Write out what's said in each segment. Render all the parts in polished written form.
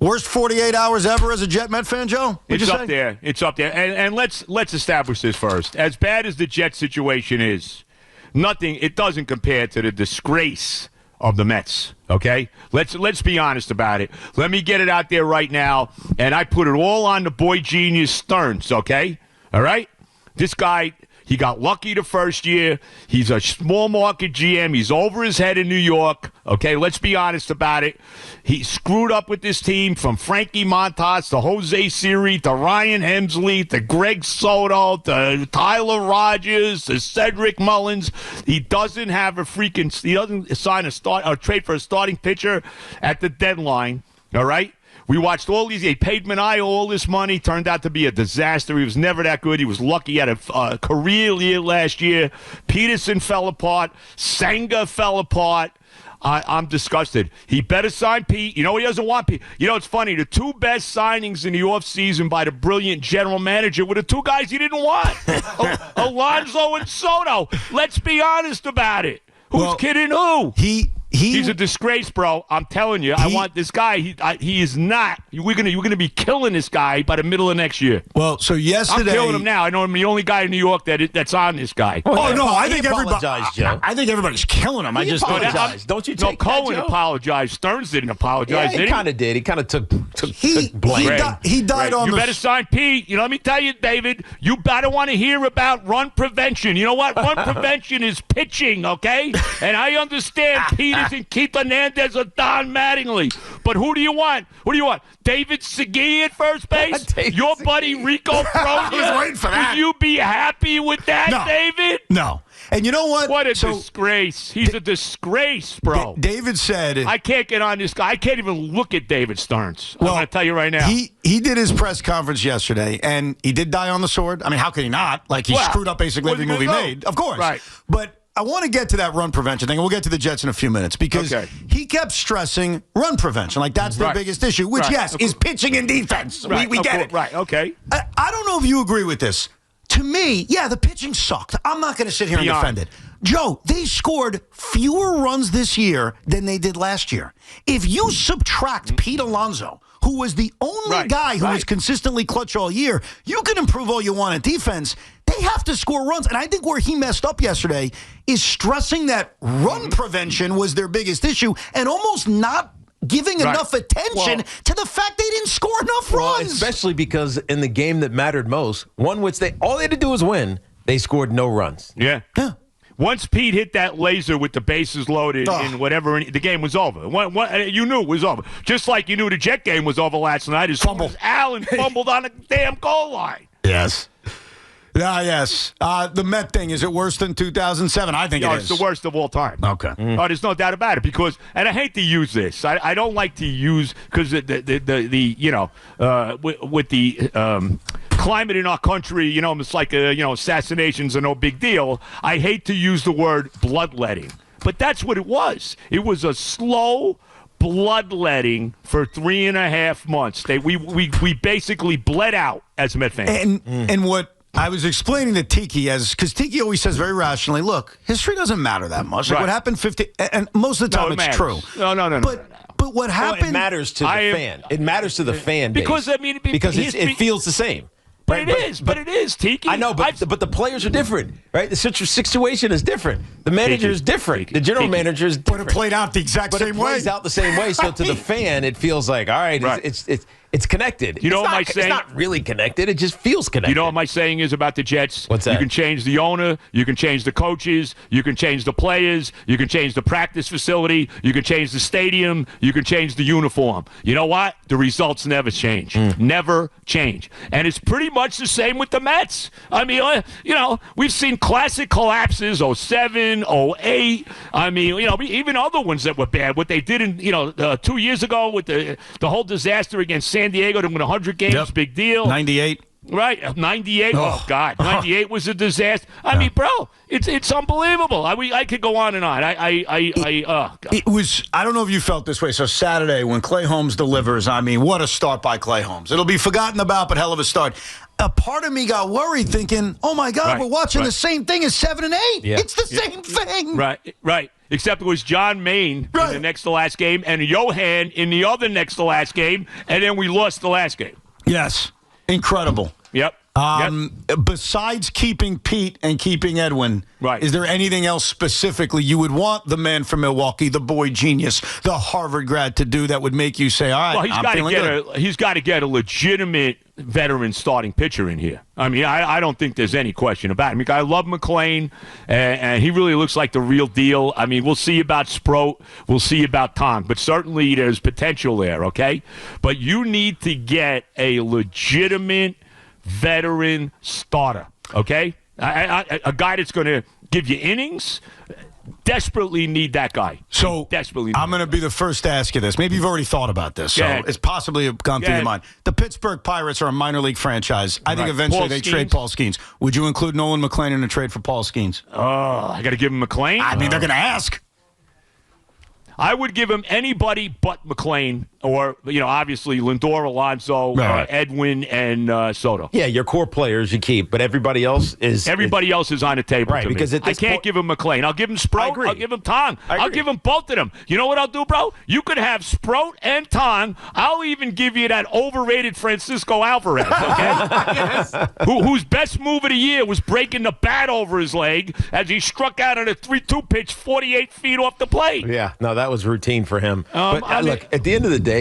Worst 48 hours ever as a Jet-Met fan, Joe? It's up there. It's up there. And let's establish this first. As bad as the Jet situation is, it doesn't compare to the disgrace of the Mets, okay? Let's be honest about it. Let me get it out there right now, and I put it all on the boy genius Stearns, okay? All right? This guy, he got lucky the first year. He's a small market GM. He's over his head in New York, okay? Let's be honest about it. He screwed up with this team from Frankie Montas to Jose Siri to Ryan Hemsley to Greg Soto to Tyler Rogers to Cedric Mullins. He doesn't sign a trade for a starting pitcher at the deadline, all right? We watched all these. He paid Manaea all this money. Turned out to be a disaster. He was never that good. He was lucky. He had a career year last year. Peterson fell apart. Senga fell apart. I'm disgusted. He better sign Pete. You know he doesn't want Pete. You know, it's funny. The two best signings in the offseason by the brilliant general manager were the two guys he didn't want. Alonso and Soto. Let's be honest about it. Who's kidding who? He's a disgrace, bro. I'm telling you. I want this guy. He is not. You're gonna be killing this guy by the middle of next year. Well, so yesterday, I'm killing him now. I know I'm the only guy in New York that's on this guy. I think everybody. Joe. I think everybody's killing him. Don't you take Cohen that, apologized. Stearns didn't apologize. Yeah, he kind of did. He kind of took blame. He died on. You better sign Pete. You know, let me tell you, David. You better want to hear about run prevention. You know what? Run prevention is pitching. Okay, and I understand Pete isn't Keith Hernandez or Don Mattingly. But who do you want? David Segui at first base? Your buddy Rico Fronia? I was waiting for that. Would you be happy with that, David? No. And you know what? What a disgrace. He's a disgrace, bro. David said... I can't get on this guy. I can't even look at David Stearns. I'm going to tell you right now. He did his press conference yesterday, and he did die on the sword. I mean, how could he not? Like, he screwed up basically every movie made. Of course. Right. But I want to get to that run prevention thing, and we'll get to the Jets in a few minutes, because he kept stressing run prevention. Like, that's their biggest issue, which, is pitching and defense. We get it. Right, okay. I don't know if you agree with this. To me, the pitching sucked. I'm not going to sit here and defend it. Joe, they scored fewer runs this year than they did last year. If you subtract Pete Alonso, who was the only guy who was consistently clutch all year, you can improve all you want at defense. They have to score runs. And I think where he messed up yesterday is stressing that run prevention was their biggest issue and almost not giving enough attention to the fact they didn't score enough runs. Especially because in the game that mattered most, one which all they had to do was win, they scored no runs. Yeah. Once Pete hit that laser with the bases loaded and whatever, the game was over. You knew it was over. Just like you knew the Jet game was over last night as Allen fumbled on a damn goal line. Yes. Yes. The Met thing, is it worse than 2007? I think it is. It's the worst of all time. Okay. Oh, there's no doubt about it, because, and I hate to use this. I don't like to use, because with the climate in our country, it's like, assassinations are no big deal. I hate to use the word bloodletting, but that's what it was. It was a slow bloodletting for 3.5 months. We basically bled out as Met fans. And what I was explaining to Tiki, because Tiki always says very rationally, look, history doesn't matter that much. Like what happened 50, and most of the time it's true. No. But what happened? It matters to the fan. It matters to the fan base. Because, it feels the same. But it is, Tiki. I know, but the players are different, right? The situation is different. The manager is different. The general manager is different. But it played out the exact same way. It plays out the same way. So to the fan, it feels like, all right, it's connected. You know what my saying? It's not really connected. It just feels connected. You know what my saying is about the Jets? What's that? You can change the owner. You can change the coaches. You can change the players. You can change the practice facility. You can change the stadium. You can change the uniform. You know what? The results never change. Never change. And it's pretty much the same with the Mets. I mean, we've seen classic collapses, 07, 08. I mean, even other ones that were bad. What they did in, 2 years ago with the whole disaster against San Diego to win 100 games, big deal. 98. Right, 98. Oh, God. 98 was a disaster. I mean, bro, it's unbelievable. I could go on and on. It was, I don't know if you felt this way. So Saturday when Clay Holmes delivers, I mean, what a start by Clay Holmes. It'll be forgotten about, but hell of a start. A part of me got worried thinking, oh, my God, we're watching the same thing as 7 and 8. Yeah. It's the same thing. Right. Except it was John Maine in the next to last game and Johan in the other next to last game, and then we lost the last game. Yes. Incredible. Yep. Besides keeping Pete and keeping Edwin, is there anything else specifically you would want the man from Milwaukee, the boy genius, the Harvard grad to do that would make you say, all right, he's got to get a legitimate veteran starting pitcher in here. I mean, I don't think there's any question about it. I mean, I love McClain, and he really looks like the real deal. I mean, we'll see about Sproat. We'll see about Tong. But certainly there's potential there, okay? But you need to get a legitimate veteran starter, okay? A guy that's going to give you innings. Desperately need that guy. So I'm going to be the first to ask you this. Maybe you've already thought about this. So it's possibly gone through your mind. The Pittsburgh Pirates are a minor league franchise. I think eventually they trade Paul Skeens. Would you include Nolan McClain in a trade for Paul Skeens? Oh, I got to give him McClain? I mean, they're going to ask. I would give him anybody but McClain or, obviously Lindor, Alonso, Edwin, and Soto. Yeah, your core players you keep, but everybody else is on the table. Right, because I can't give him McClain. I'll give him Sproat. I'll give him Tong. I'll give him both of them. You know what I'll do, bro? You could have Sproat and Tong. I'll even give you that overrated Francisco Alvarez, okay? Whose best move of the year was breaking the bat over his leg as he struck out at a 3-2 pitch 48 feet off the plate. Yeah, no, that was routine for him. But look, at the end of the day,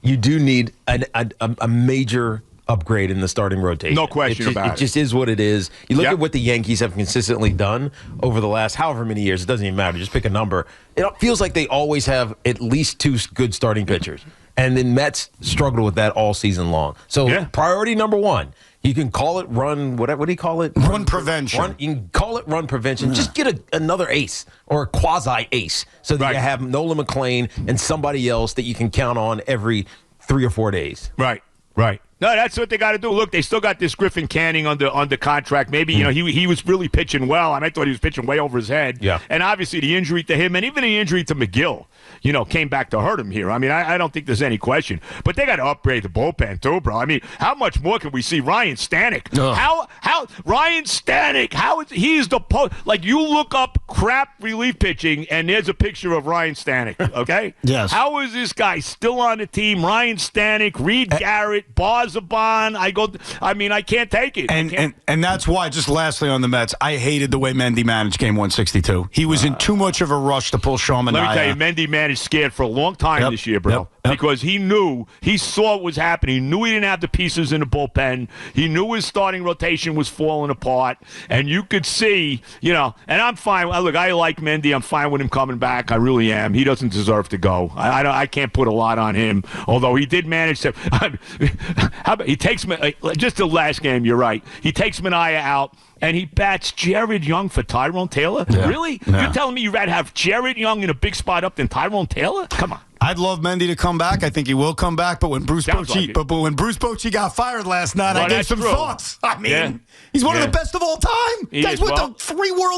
you do need a major upgrade in the starting rotation. No question about it. It just is what it is. You look at what the Yankees have consistently done over the last however many years. It doesn't even matter. Just pick a number. It feels like they always have at least two good starting pitchers. And the Mets struggled with that all season long. So priority number one. You can call it run, what do you call it? Run prevention. You can call it run prevention. Just get another ace or a quasi-ace so that you have Nolan McClain and somebody else that you can count on every 3 or 4 days. Right. No, that's what they got to do. Look, they still got this Griffin Canning under contract. Maybe, he was really pitching well, and I thought he was pitching way over his head. Yeah. And obviously the injury to him and even the injury to McGill, came back to hurt him here. I mean, I don't think there's any question. But they got to upgrade the bullpen too, bro. I mean, how much more can we see Ryan Stanek? How Ryan Stanek, he's the you look up crap relief pitching and there's a picture of Ryan Stanek, okay? Yes. How is this guy still on the team? Ryan Stanek, Reed Garrett, Barzabon. I can't take it. And that's why, just lastly on the Mets, I hated the way Mendy managed Game 162. He was in too much of a rush to pull Sean Manaea. Let me tell you, Mendy managed scared for a long time this year, bro. Because he saw what was happening. He knew he didn't have the pieces in the bullpen. He knew his starting rotation was falling apart. And you could see, and I'm fine. Look, I like Mendy. I'm fine with him coming back. I really am. He doesn't deserve to go. I can't put a lot on him, although he did manage to. How about he takes just the last game? You're right. He takes Manaea out. And he bats Jared Young for Tyrone Taylor? Yeah. Really? Yeah. You're telling me you'd rather have Jared Young in a big spot up than Tyrone Taylor? Come on. I'd love Mendy to come back. I think he will come back. But when Bruce Bochy got fired last night, I gave some thoughts. I mean, he's one of the best of all time. Guys went to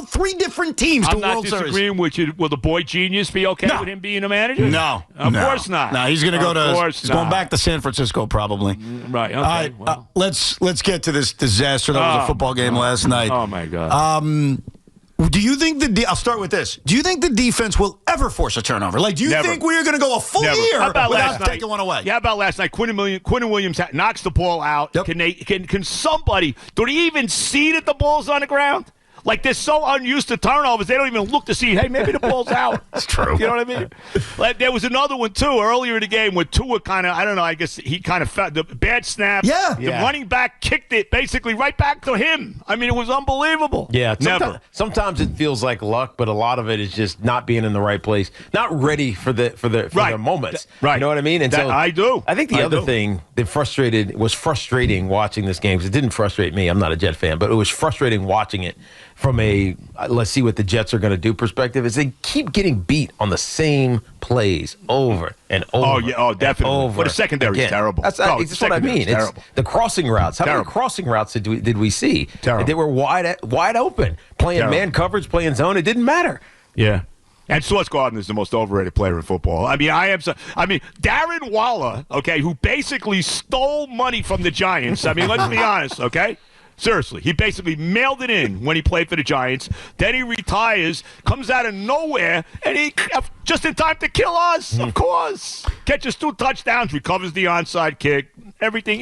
three different teams to World Series. I'm not disagreeing with you. Will the boy genius be okay with him being a manager? No. Of course not. No, he's going to go to. He's going back to San Francisco probably. Right. Okay. All right. Let's get to this disaster that was a football game last night. Oh my God. Do you think I'll start with this. Do you think the defense will ever force a turnover? Do you think we're going to go a full year without taking one away? Yeah, how about last night? Quinn Williams knocks the ball out. Yep. Can somebody, do they even see that the ball's on the ground? They're so unused to turnovers, they don't even look to see, hey, maybe the ball's out. That's true. You know what I mean? There was another one, too, earlier in the game where Tua I guess he kind of felt the bad snap. Yeah. The running back kicked it basically right back to him. I mean, it was unbelievable. Yeah. Sometimes it feels like luck, but a lot of it is just not being in the right place, not ready for the moments. Right. You know what I mean? And so I do. I think the other thing that was frustrating watching this game, because it didn't frustrate me. I'm not a Jet fan, but it was frustrating watching it from a let's see what the Jets are going to do perspective, is they keep getting beat on the same plays over and over. Definitely. But the secondary is terrible. That's what I mean. It's the crossing routes. How many crossing routes did we see? Terrible. They were wide open, playing man coverage, playing zone. It didn't matter. Yeah. And Sauce Gardner is the most overrated player in football. I mean, Darren Waller, okay, who basically stole money from the Giants. I mean, let's be honest, okay? Seriously, he basically mailed it in when he played for the Giants. Then he retires, comes out of nowhere, and he just in time to kill us, of course. Catches 2 touchdowns, recovers the onside kick, everything,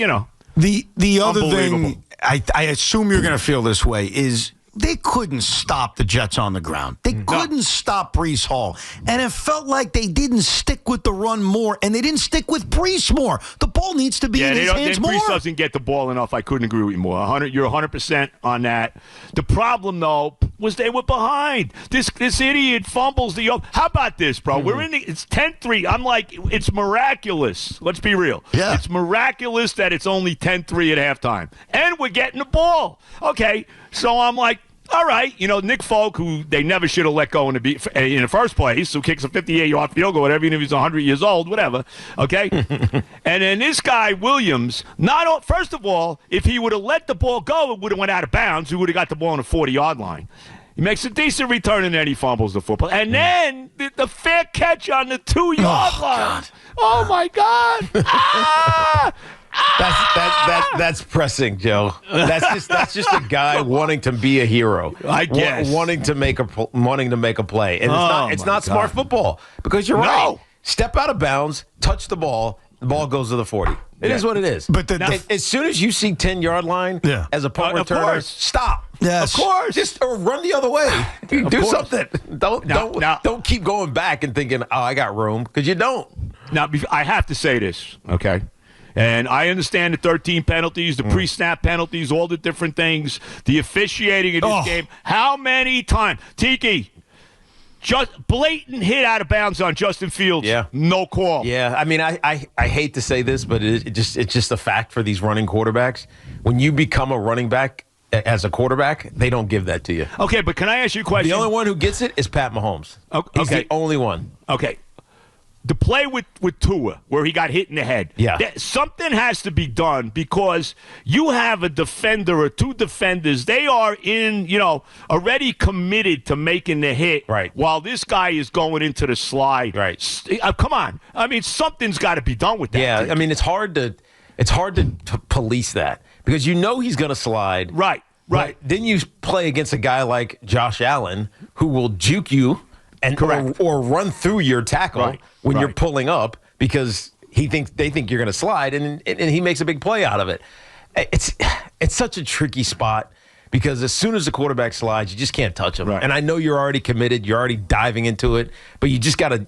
The other thing, I assume you're going to feel this way, is they couldn't stop the Jets on the ground. They couldn't stop Breece Hall. And it felt like they didn't stick with the run more, and they didn't stick with Breece more. The ball needs to be in his hands more. Breece doesn't get the ball enough. I couldn't agree with you more. You're 100% on that. The problem, though, was they were behind. This idiot fumbles the – how about this, bro? We're in it's 10-3. I'm like, it's miraculous. Let's be real. Yeah. It's miraculous that it's only 10-3 at halftime. And we're getting the ball. Okay, so I'm like, all right, Nick Folk, who they never should have let go in the first place, who kicks a 58-yard field goal, whatever, even if he's 100 years old, whatever, okay? And then this guy, Williams, first of all, if he would have let the ball go, it would have went out of bounds. He would have got the ball on the 40-yard line. He makes a decent return, and then he fumbles the football. And then the fair catch on the 2-yard line. God. Oh, my God. Ah! That's pressing, Joe. That's just a guy wanting to be a hero. I guess wanting to make a play, and it's not smart football because you're right. Step out of bounds, touch the ball goes to the 40. It is what it is. But as soon as you see 10-yard line as a punt returner, stop. Yes. Of course. Just run the other way. Do something. Don't keep going back and thinking, oh, I got room, because you don't. Now, I have to say this, okay? And I understand the 13 penalties, the pre-snap penalties, all the different things, the officiating in this game. How many times? Tiki, just blatant hit out of bounds on Justin Fields. Yeah. No call. Yeah, I mean, I hate to say this, but it's just a fact for these running quarterbacks. When you become a running back as a quarterback, they don't give that to you. Okay, but can I ask you a question? The only one who gets it is Pat Mahomes. Okay. He's the only one. Okay. The play with Tua, where he got hit in the head, something has to be done, because you have a defender or 2 defenders. They are already committed to making the hit, right, while this guy is going into the slide. Right. Come on. I mean, something's got to be done with that. Yeah, I mean, it's hard to police that, because he's going to slide. Right. Then you play against a guy like Josh Allen, who will juke you or run through your tackle when you're pulling up, because they think you're going to slide, and he makes a big play out of it. It's such a tricky spot, because as soon as the quarterback slides, you just can't touch him. Right. And I know you're already committed, you're already diving into it, but you just got to,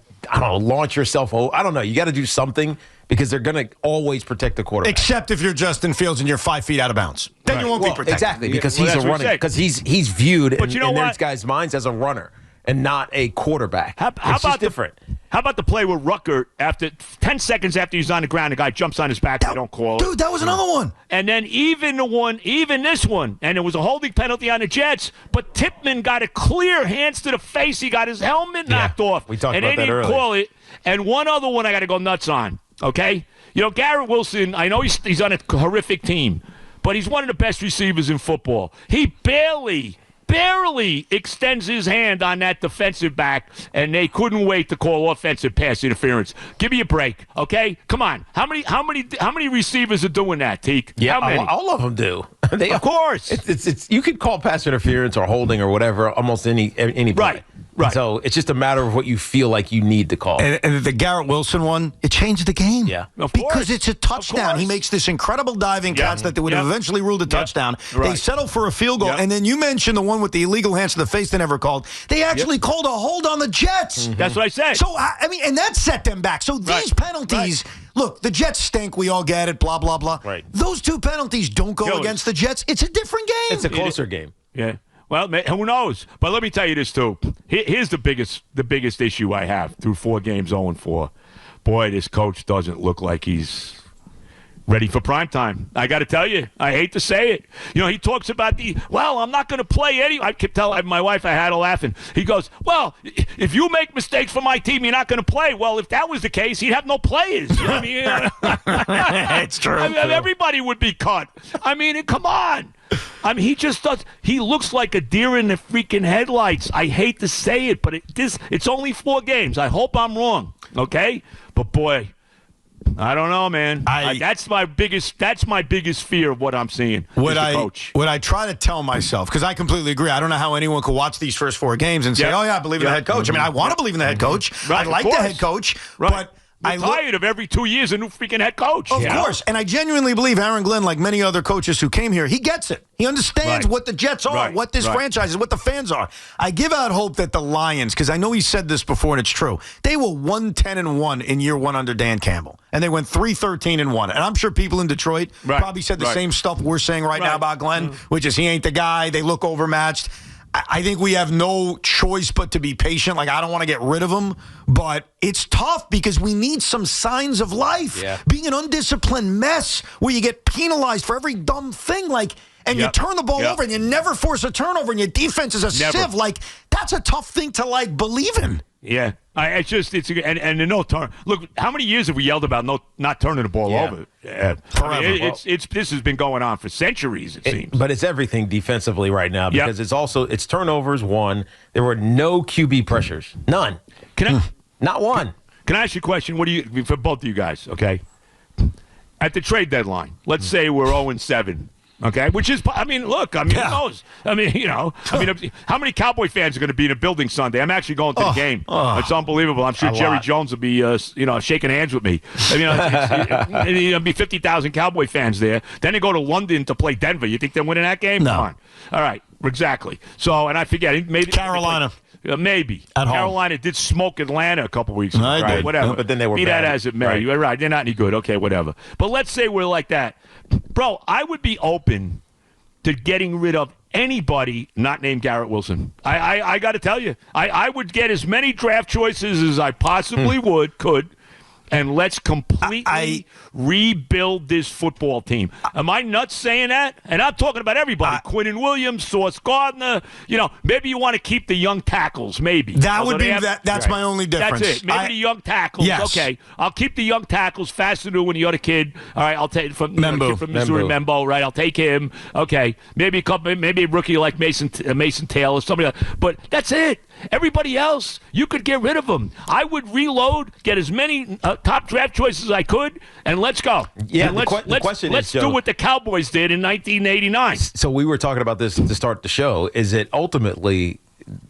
launch yourself. I don't know. You got to do something, because they're going to always protect the quarterback. Except if you're Justin Fields and you're 5 feet out of bounds. Then you won't be protected. Exactly, because he's a running. Because he's viewed in those guys' minds as a runner and not a quarterback. How about different? How about the play with Rucker, after 10 seconds after he's on the ground, the guy jumps on his back, they don't call it. Dude, that was another one. And then even this one, and it was a holding penalty on the Jets, but Tippmann got a clear hands to the face. He got his helmet knocked off. We talked about that earlier. And they didn't call it. And one other one I got to go nuts on, okay? Garrett Wilson, I know he's on a horrific team, but he's one of the best receivers in football. He barely extends his hand on that defensive back, and they couldn't wait to call offensive pass interference. Give me a break, okay? Come on. How many receivers are doing that, Teak? Yeah, how many? All of them do. Of course. It's you could call pass interference or holding or whatever almost any play. Right. So it's just a matter of what you feel like you need to call. And the Garrett Wilson one, it changed the game. Yeah. Because it's a touchdown. He makes this incredible diving catch that they would have eventually ruled a touchdown. Right. They settle for a field goal. And then you mentioned the one with the illegal hands to the face they never called. They actually called a hold on the Jets. Mm-hmm. That's what I said. So, and that set them back. So these penalties, look, the Jets stink. We all get it, blah, blah, blah. Right. Those 2 penalties don't go against the Jets. It's a different game. It's a closer game. Yeah. Well, who knows? But let me tell you this, too. Here's the biggest issue I have through 4 games 0-4. Boy, this coach doesn't look like he's ready for prime time. I got to tell you, I hate to say it. He talks about I'm not going to play any. I kept telling my wife, I had her laughing. He goes, well, if you make mistakes for my team, you're not going to play. Well, if that was the case, he'd have no players. I mean, it's true. Everybody would be cut. I mean, come on. I mean, he just does. He looks like a deer in the freaking headlights. I hate to say it, but it's only 4 games. I hope I'm wrong, okay? But, boy, I don't know, man. That's my biggest fear of what I'm seeing. What coach. What I try to tell myself, because I completely agree. I don't know how anyone could watch these first 4 games and say, "Oh yeah, I believe in the head coach." I mean, I want to believe in the head coach. Right, I like the head coach, but I'm tired of every 2 years a new freaking head coach. Of course, and I genuinely believe Aaron Glenn, like many other coaches who came here, he gets it. He understands what the Jets are, what this franchise is, what the fans are. I give out hope that the Lions, because I know he said this before and it's true, they were 1-10-1 in year 1 under Dan Campbell, and they went 3-13-1. And I'm sure people in Detroit probably said the same stuff we're saying right now about Glenn, which is he ain't the guy. They look overmatched. I think we have no choice but to be patient. Like, I don't want to get rid of him, but it's tough because we need some signs of life. Yeah. Being an undisciplined mess where you get penalized for every dumb thing, and you turn the ball over and you never force a turnover and your defense is a sieve. Like, that's a tough thing to, believe in. Yeah. And the no turn. Look, how many years have we yelled about not turning the ball over? Yeah. Forever. This has been going on for centuries, it seems. But it's everything defensively right now because it's turnovers, 1. There were no QB pressures. None. Not one. Can I ask you a question? For both of you guys, okay? At the trade deadline, let's say we're 0-7. Okay, which is, who knows? how many Cowboy fans are going to be in a building Sunday? I'm actually going to the game. It's unbelievable. I'm sure Jerry Jones will be, shaking hands with me. There'll be 50,000 Cowboy fans there. Then they go to London to play Denver. You think they're winning that game? No. Come on. All right, exactly. So, and I forget, maybe Carolina. Maybe. At home. Carolina did smoke Atlanta a couple weeks ago. Right, whatever. But then they were Be bad. that as it may. You're right. They're not any good. Okay, whatever. But let's say we're like that. Bro, I would be open to getting rid of anybody not named Garrett Wilson. I got to tell you, I would get as many draft choices as I possibly could, and let's completely rebuild this football team. Am I nuts saying that? And I'm talking about everybody. Quinnen Williams, Sauce Gardner. Maybe you want to keep the young tackles, maybe. That's my only difference. That's it. Maybe the young tackles. Yes. Okay. I'll keep the young tackles. Fastenal and the other kid. All right, I'll take from Missouri, Membo, right? I'll take him. Okay. Maybe a rookie like Mason Taylor, somebody else. But that's it. Everybody else, you could get rid of them. I would reload, get as many top draft choices as I could, and let's go. Yeah, and let's do what the Cowboys did in 1989. So we were talking about this to start the show. Is it ultimately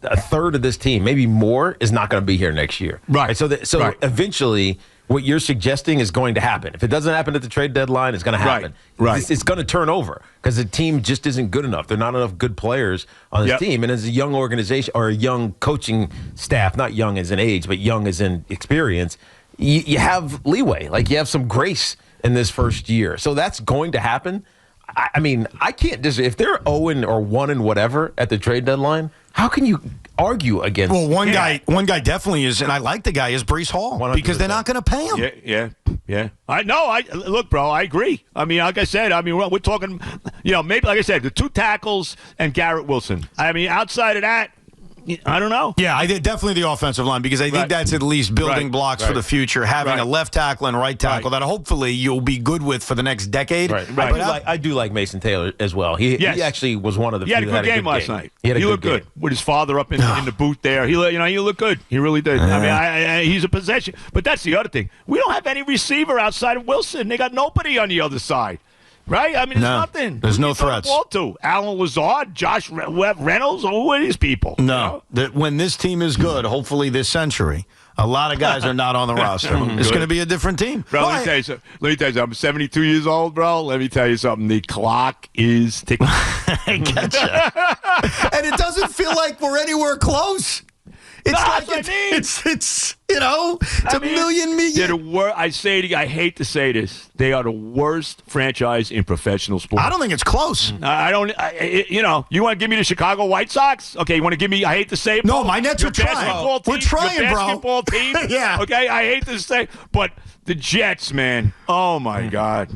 a third of this team, maybe more, is not going to be here next year? Right. So eventually, what you're suggesting is going to happen. If it doesn't happen at the trade deadline, it's going to happen. Right. It's going to turn over because the team just isn't good enough. There are not enough good players on this team. And as a young organization or a young coaching staff, not young as in age, but young as in experience, you have leeway. Like, you have some grace in this first year. So that's going to happen. I can't if they're 0 or 1 and whatever at the trade deadline, how can you argue against? Well, one guy definitely is, and I like the guy, is Breece Hall 100%. Because they're not going to pay him. Yeah. Look, bro, I agree. Like I said, we're talking, maybe like I said, the 2 tackles and Garrett Wilson. Outside of that, I don't know. Yeah, definitely the offensive line, because I think that's at least building blocks for the future. Having a left tackle and right tackle that hopefully you'll be good with for the next decade. Right. I do like Mason Taylor as well. He actually was one of the few that had a good game last night. He looked good with his father up in the booth there. He looked good. He really did. He's a possession. But that's the other thing. We don't have any receiver outside of Wilson. They got nobody on the other side. Right? There's nothing. There's no threats. Alan Lazard, Josh Reynolds, who are these people? No. When this team is good, hopefully this century, a lot of guys are not on the roster. It's going to be a different team. Bro, let me tell you something. I'm 72 years old, bro. Let me tell you something. The clock is ticking. I getcha. And it doesn't feel like we're anywhere close. It's a million. They're the worst. I say to you, I hate to say this. They are the worst franchise in professional sports. I don't think it's close. I don't. You want to give me the Chicago White Sox? Okay, you want to give me? I hate to say it. No, my Nets are trying. We're trying, your basketball team. Yeah. Okay, I hate to say, but the Jets, man. Oh my God.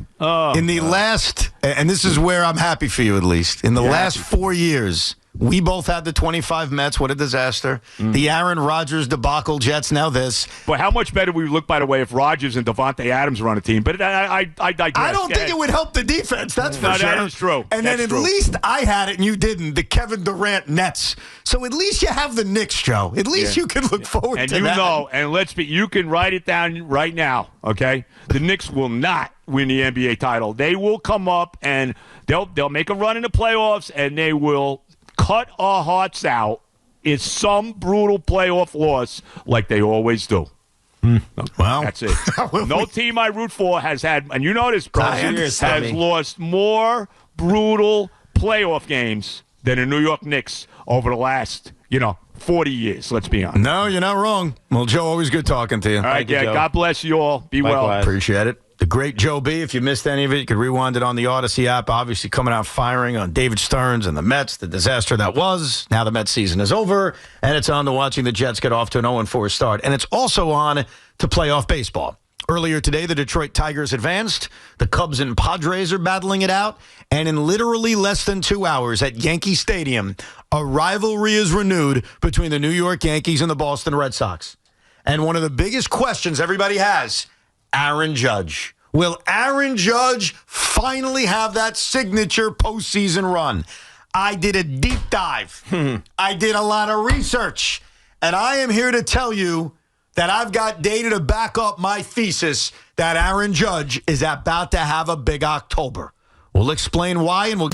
In the last, and this is where I'm happy for you at least. In the last 4 years, We both had the 25 Mets. What a disaster. The Aaron Rodgers debacle Jets, now this. But how much better would we look, by the way, if Rodgers and Devontae Adams were on a team? But I digress. I don't think it would help the defense, that's for sure. That is true. And then at least I had it and you didn't, the Kevin Durant Nets. So at least you have the Knicks, Joe. At least you can look forward to that. And you know, and you can write it down right now, okay? The Knicks will not win the NBA title. They will come up and they'll make a run in the playoffs, and they will cut our hearts out. It's some brutal playoff loss like they always do. Well, that's it. No team I root for has had, and you know this, Brian, has lost more brutal playoff games than the New York Knicks over the last, 40 years, let's be honest. No, you're not wrong. Well, Joe, always good talking to you. All right, God bless you all. Be well. Appreciate it. The great Joe B. If you missed any of it, you could rewind it on the Odyssey app. Obviously coming out firing on David Stearns and the Mets, the disaster that was. Now the Mets season is over, and it's on to watching the Jets get off to an 0-4 start. And it's also on to playoff baseball. Earlier today, the Detroit Tigers advanced. The Cubs and Padres are battling it out. And in literally less than 2 hours at Yankee Stadium, a rivalry is renewed between the New York Yankees and the Boston Red Sox. And one of the biggest questions everybody has, Aaron Judge. Will Aaron Judge finally have that signature postseason run? I did a deep dive. I did a lot of research. And I am here to tell you that I've got data to back up my thesis that Aaron Judge is about to have a big October. We'll explain why, and we'll...